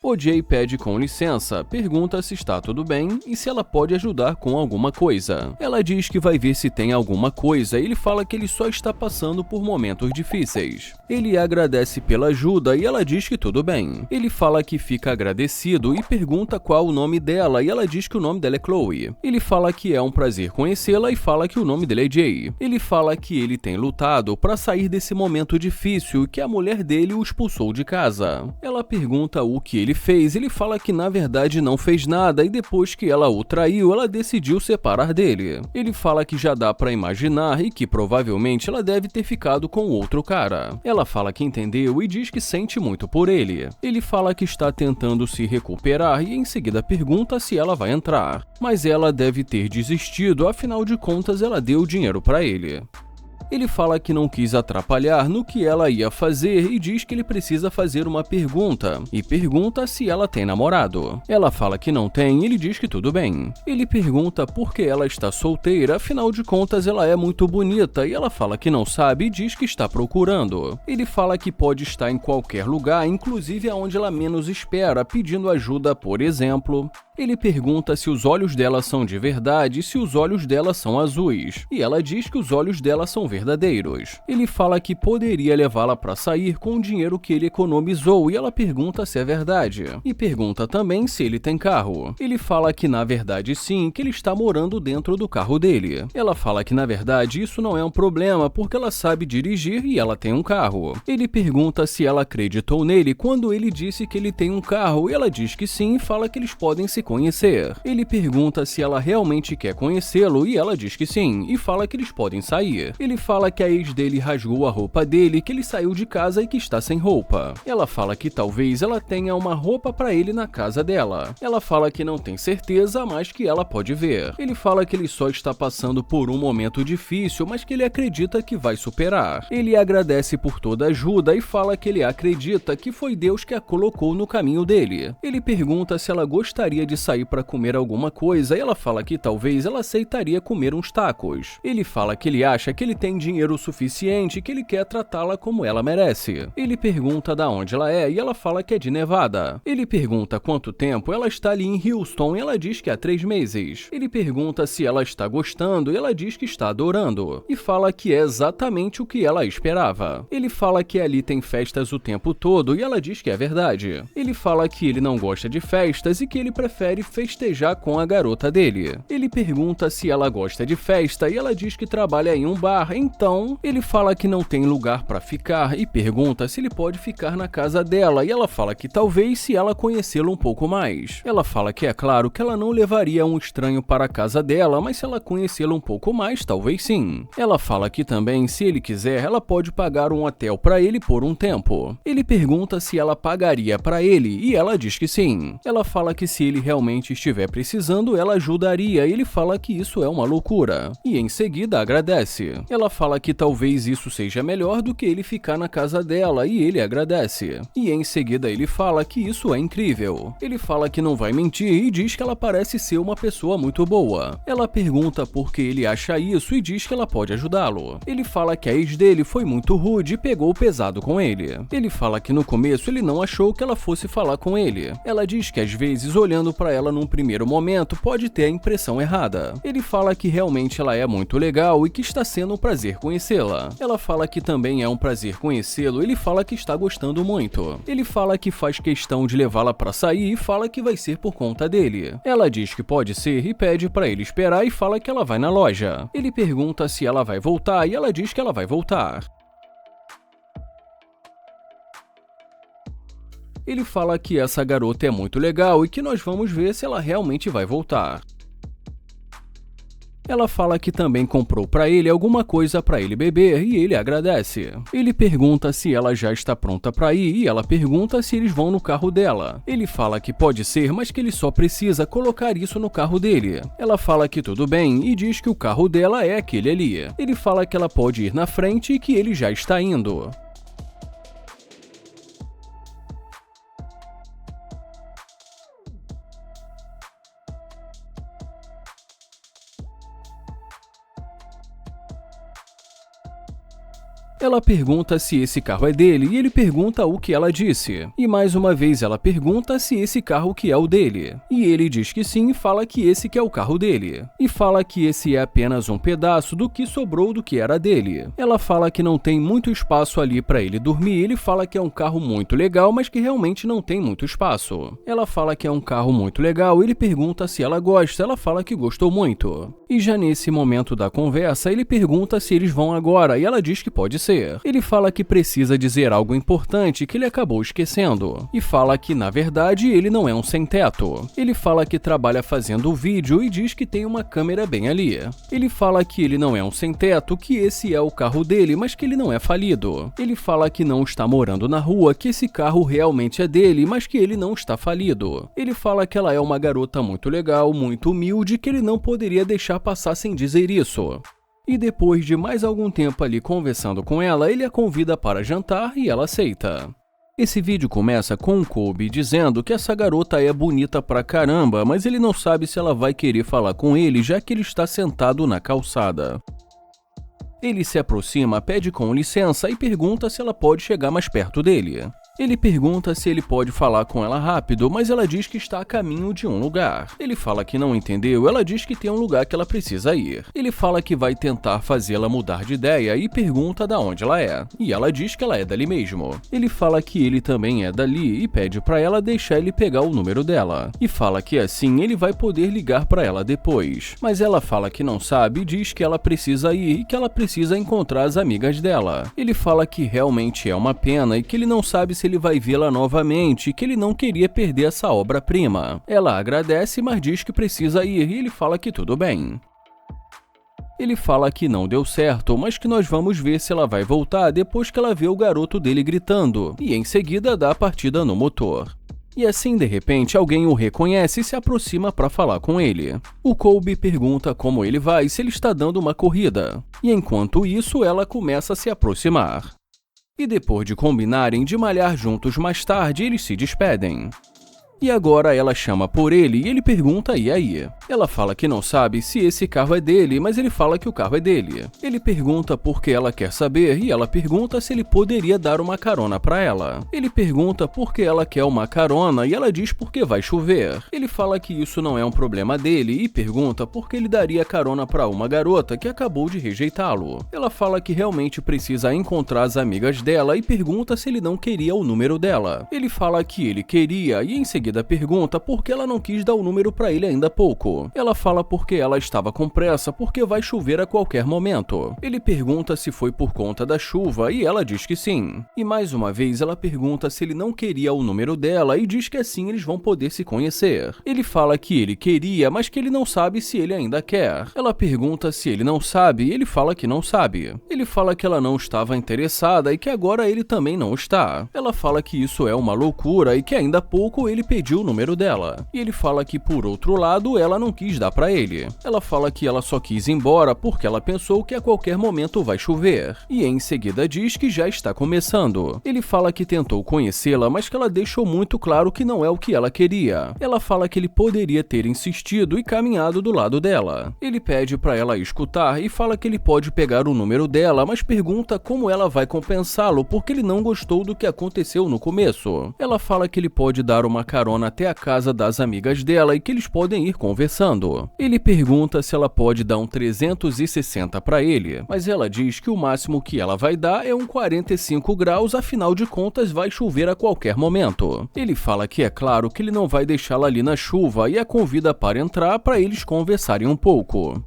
O Jay pede com licença, pergunta se está tudo bem e se ela pode ajudar com alguma coisa. Ela diz que vai ver se tem alguma coisa e ele fala que ele só está passando por momentos difíceis. Ele agradece pela ajuda e ela diz que tudo bem. Ele fala que fica agradecido e pergunta qual o nome dela e ela diz que o nome dela é Chloe. Ele fala que é um prazer conhecê-la e fala que o nome dele é Jay. Ele fala que ele tem lutado para sair desse momento difícil e que a mulher dele o expulsou de casa. Ela pergunta o que ele fez, ele fala que na verdade não fez nada e depois que ela o traiu, ela decidiu separar dele. Ele fala que já dá pra imaginar e que provavelmente ela deve ter ficado com outro cara. Ela fala que entendeu e diz que sente muito por ele. Ele fala que está tentando se recuperar e em seguida pergunta se ela vai entrar. Mas ela deve ter desistido, afinal de contas ela deu dinheiro pra ele. Ele fala que não quis atrapalhar no que ela ia fazer e diz que ele precisa fazer uma pergunta, e pergunta se ela tem namorado. Ela fala que não tem e ele diz que tudo bem. Ele pergunta por que ela está solteira, afinal de contas ela é muito bonita e ela fala que não sabe e diz que está procurando. Ele fala que pode estar em qualquer lugar, inclusive aonde ela menos espera, pedindo ajuda, por exemplo. Ele pergunta se os olhos dela são de verdade e se os olhos dela são azuis, e ela diz que os olhos dela são verdadeiros. Ele fala que poderia levá-la para sair com o dinheiro que ele economizou e ela pergunta se é verdade. E pergunta também se ele tem carro. Ele fala que na verdade sim, que ele está morando dentro do carro dele. Ela fala que na verdade isso não é um problema porque ela sabe dirigir e ela tem um carro. Ele pergunta se ela acreditou nele quando ele disse que ele tem um carro e ela diz que sim e fala que eles podem se conhecer. Ele pergunta se ela realmente quer conhecê-lo e ela diz que sim, e fala que eles podem sair. Ele fala que a ex dele rasgou a roupa dele, que ele saiu de casa e que está sem roupa. Ela fala que talvez ela tenha uma roupa para ele na casa dela. Ela fala que não tem certeza, mas que ela pode ver. Ele fala que ele só está passando por um momento difícil, mas que ele acredita que vai superar. Ele agradece por toda a ajuda e fala que ele acredita que foi Deus que a colocou no caminho dele. Ele pergunta se ela gostaria de sair para comer alguma coisa e ela fala que talvez ela aceitaria comer uns tacos. Ele fala que ele acha que ele tem dinheiro suficiente e que ele quer tratá-la como ela merece. Ele pergunta da onde ela é e ela fala que é de Nevada. Ele pergunta quanto tempo ela está ali em Houston e ela diz que há 3 meses. Ele pergunta se ela está gostando e ela diz que está adorando. E fala que é exatamente o que ela esperava. Ele fala que ali tem festas o tempo todo e ela diz que é verdade. Ele fala que ele não gosta de festas e que ele prefere festejar com a garota dele. Ele pergunta se ela gosta de festa e ela diz que trabalha em um bar, então ele fala que não tem lugar para ficar e pergunta se ele pode ficar na casa dela e ela fala que talvez se ela conhecê-lo um pouco mais. Ela fala que é claro que ela não levaria um estranho para a casa dela, mas se ela conhecê-lo um pouco mais, talvez sim. Ela fala que também, se ele quiser, ela pode pagar um hotel para ele por um tempo. Ele pergunta se ela pagaria para ele e ela diz que sim. Ela fala que se ele realmente estiver precisando, ela ajudaria e ele fala que isso é uma loucura. E em seguida agradece. Ela fala que talvez isso seja melhor do que ele ficar na casa dela e ele agradece. E em seguida ele fala que isso é incrível. Ele fala que não vai mentir e diz que ela parece ser uma pessoa muito boa. Ela pergunta por que ele acha isso e diz que ela pode ajudá-lo. Ele fala que a ex dele foi muito rude e pegou pesado com ele. Ele fala que no começo ele não achou que ela fosse falar com ele. Ela diz que às vezes olhando para ela num primeiro momento pode ter a impressão errada. Ele fala que realmente ela é muito legal e que está sendo um prazer conhecê-la. Ela fala que também é um prazer conhecê-lo, ele fala que está gostando muito. Ele fala que faz questão de levá-la para sair e fala que vai ser por conta dele. Ela diz que pode ser e pede para ele esperar e fala que ela vai na loja. Ele pergunta se ela vai voltar e ela diz que ela vai voltar. Ele fala que essa garota é muito legal e que nós vamos ver se ela realmente vai voltar. Ela fala que também comprou para ele alguma coisa para ele beber e ele agradece. Ele pergunta se ela já está pronta para ir e ela pergunta se eles vão no carro dela. Ele fala que pode ser, mas que ele só precisa colocar isso no carro dele. Ela fala que tudo bem e diz que o carro dela é aquele ali. Ele fala que ela pode ir na frente e que ele já está indo. Ela pergunta se esse carro é dele e ele pergunta o que ela disse. E mais uma vez ela pergunta se esse carro que é o dele. E ele diz que sim e fala que esse que é o carro dele. E fala que esse é apenas um pedaço do que sobrou do que era dele. Ela fala que não tem muito espaço ali para ele dormir. Ele fala que é um carro muito legal, mas que realmente não tem muito espaço. Ela fala que é um carro muito legal. Ele pergunta se ela gosta. Ela fala que gostou muito. E já nesse momento da conversa, ele pergunta se eles vão agora e ela diz que pode ser. Ele fala que precisa dizer algo importante que ele acabou esquecendo. E fala que, na verdade, ele não é um sem-teto. Ele fala que trabalha fazendo vídeo e diz que tem uma câmera bem ali. Ele fala que ele não é um sem-teto, que esse é o carro dele, mas que ele não é falido. Ele fala que não está morando na rua, que esse carro realmente é dele, mas que ele não está falido. Ele fala que ela é uma garota muito legal, muito humilde, que ele não poderia deixar passar sem dizer isso. E depois de mais algum tempo ali conversando com ela, ele a convida para jantar e ela aceita. Esse vídeo começa com o Colby dizendo que essa garota é bonita pra caramba, mas ele não sabe se ela vai querer falar com ele, já que ele está sentado na calçada. Ele se aproxima, pede com licença e pergunta se ela pode chegar mais perto dele. Ele pergunta se ele pode falar com ela rápido, mas ela diz que está a caminho de um lugar. Ele fala que não entendeu, ela diz que tem um lugar que ela precisa ir. Ele fala que vai tentar fazê-la mudar de ideia e pergunta de onde ela é. E ela diz que ela é dali mesmo. Ele fala que ele também é dali e pede para ela deixar ele pegar o número dela. E fala que assim ele vai poder ligar para ela depois. Mas ela fala que não sabe e diz que ela precisa ir e que ela precisa encontrar as amigas dela. Ele fala que realmente é uma pena e que ele não sabe se ele vai vê-la novamente e que ele não queria perder essa obra-prima. Ela agradece, mas diz que precisa ir e ele fala que tudo bem. Ele fala que não deu certo, mas que nós vamos ver se ela vai voltar depois que ela vê o garoto dele gritando, e em seguida dá a partida no motor. E assim, de repente, alguém o reconhece e se aproxima para falar com ele. O Colby pergunta como ele vai e se ele está dando uma corrida. E enquanto isso, ela começa a se aproximar. E depois de combinarem de malhar juntos mais tarde, eles se despedem. E agora ela chama por ele e ele pergunta e aí. Ela fala que não sabe se esse carro é dele, mas ele fala que o carro é dele. Ele pergunta por que ela quer saber e ela pergunta se ele poderia dar uma carona para ela. Ele pergunta por que ela quer uma carona e ela diz porque vai chover. Ele fala que isso não é um problema dele e pergunta por que ele daria carona para uma garota que acabou de rejeitá-lo. Ela fala que realmente precisa encontrar as amigas dela e pergunta se ele não queria o número dela. Ele fala que ele queria e em seguida pergunta por que ela não quis dar o número para ele ainda há pouco. Ela fala porque ela estava com pressa porque vai chover a qualquer momento. Ele pergunta se foi por conta da chuva e ela diz que sim. E mais uma vez ela pergunta se ele não queria o número dela e diz que assim eles vão poder se conhecer. Ele fala que ele queria, mas que ele não sabe se ele ainda quer. Ela pergunta se ele não sabe e ele fala que não sabe. Ele fala que ela não estava interessada e que agora ele também não está. Ela fala que isso é uma loucura e que ainda há pouco ele pediu o número dela. E ele fala que, por outro lado, ela não quis dar pra ele. Ela fala que ela só quis ir embora porque ela pensou que a qualquer momento vai chover. E em seguida diz que já está começando. Ele fala que tentou conhecê-la, mas que ela deixou muito claro que não é o que ela queria. Ela fala que ele poderia ter insistido e caminhado do lado dela. Ele pede pra ela escutar e fala que ele pode pegar o número dela, mas pergunta como ela vai compensá-lo porque ele não gostou do que aconteceu no começo. Ela fala que ele pode dar uma carona até a casa das amigas dela e que eles podem ir conversando. Ele pergunta se ela pode dar um 360 para ele, mas ela diz que o máximo que ela vai dar é um 45 graus, afinal de contas vai chover a qualquer momento. Ele fala que é claro que ele não vai deixá-la ali na chuva e a convida para entrar para eles conversarem um pouco.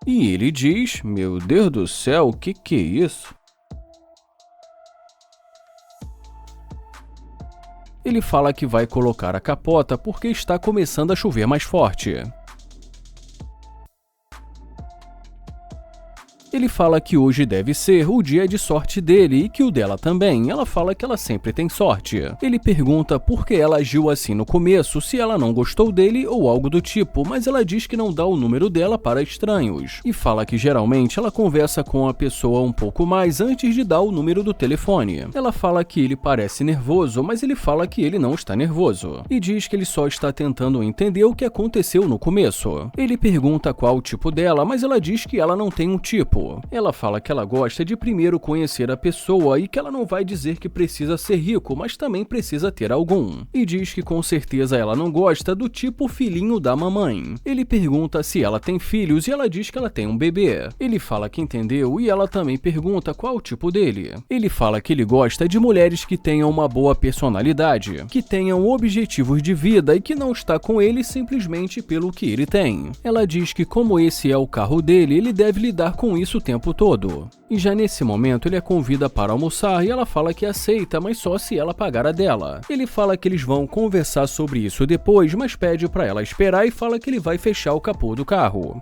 E ele diz, meu Deus do céu, o que é isso? Ele fala que vai colocar a capota porque está começando a chover mais forte. Ele fala que hoje deve ser o dia de sorte dele e que o dela também. Ela fala que ela sempre tem sorte. Ele pergunta por que ela agiu assim no começo, se ela não gostou dele ou algo do tipo, mas ela diz que não dá o número dela para estranhos. E fala que geralmente ela conversa com a pessoa um pouco mais antes de dar o número do telefone. Ela fala que ele parece nervoso, mas ele fala que ele não está nervoso. E diz que ele só está tentando entender o que aconteceu no começo. Ele pergunta qual o tipo dela, mas ela diz que ela não tem um tipo. carro. Ela fala que ela gosta de primeiro conhecer a pessoa e que ela não vai dizer que precisa ser rico, mas também precisa ter algum. E diz que com certeza ela não gosta do tipo filhinho da mamãe. Ele pergunta se ela tem filhos e ela diz que ela tem um bebê. Ele fala que entendeu e ela também pergunta qual o tipo dele. Ele fala que ele gosta de mulheres que tenham uma boa personalidade, que tenham objetivos de vida e que não está com ele simplesmente pelo que ele tem. Ela diz que como esse é o carro dele, ele deve lidar com isso o tempo todo. E já nesse momento ele a convida para almoçar e ela fala que aceita, mas só se ela pagar a dela. Ele fala que eles vão conversar sobre isso depois, mas pede para ela esperar e fala que ele vai fechar o capô do carro.